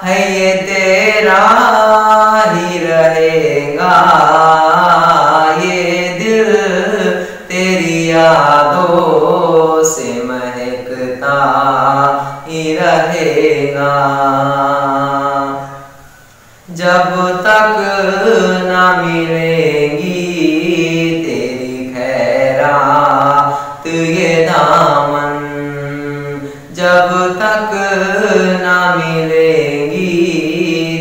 है ये तेरा ही रहेगा, ये दिल तेरी यादों से महकता ही रहेगा। जब तक ना मिलेंगी तेरी खैरात ये दामन, जब तक ना मिलेंगी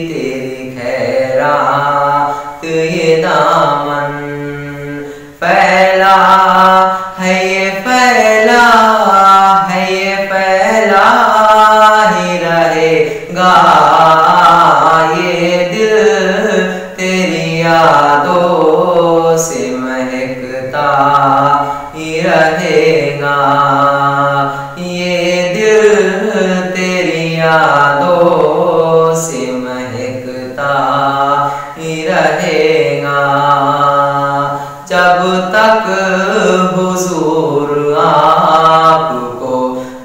तेरी खैरात ये दामन, फैला है ये फैला है ये फैला ही रहेगा, ये दिल तेरी यादों से महकता ही रहेगा, ये दिल तेरी यादों से महकता ही रहेगा। जब तक हुजूर आपको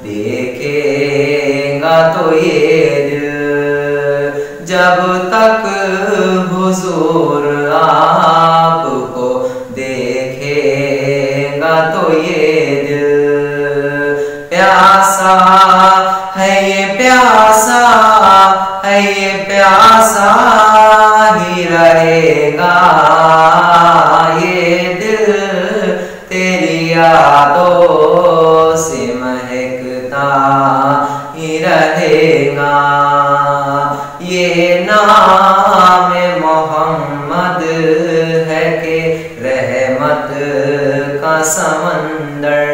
देखेगा तो ये दिल, जब तक हुजूर आपको देखेगा तो ये दिल, प्यासा है ये प्यासा है ये प्यासा ही रहेगा, ये दिल तेरी यादों से महकता ही रहेगा। ये नाम मोहम्मद है कि रहमत का समंदर,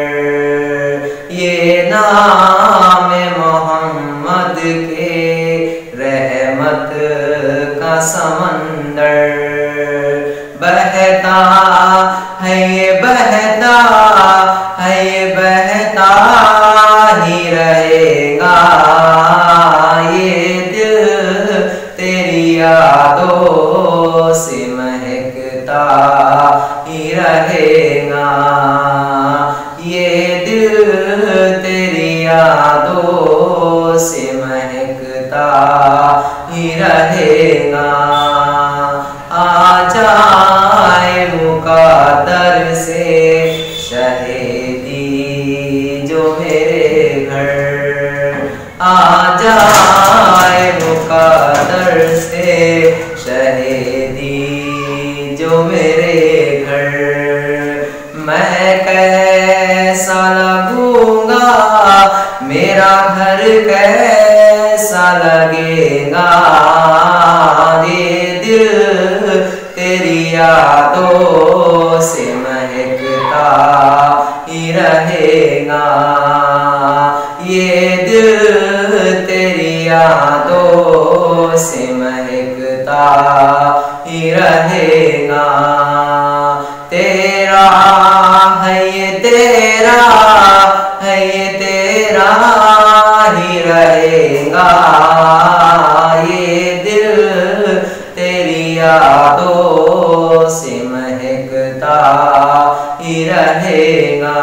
ये नाम मोहम्मद के रहमत का समंदर, बहता है ये बहता है ये बहता ही रहेगा, ये दिल तेरी यादों से महकता ही रहेगा, ये दिल तेरी यादों से महकता ही रहेगा। आ जाए मुक़द्दर से शहीदी जो मेरे घर, आ जाए मुक़द्दर से शहीदी जो मेरे घर, मैं कैसा लगूंगा मेरा घर कैसा लगेगा, ये दिल तेरी यादों से महकता ही रहेगा, ये दिल तेरी यादों से महकता ही रहेगा। तेरा है ये तेरा है ये तेरा ही रहेगा, ये दिल तेरी यादों से महकता ही रहेगा।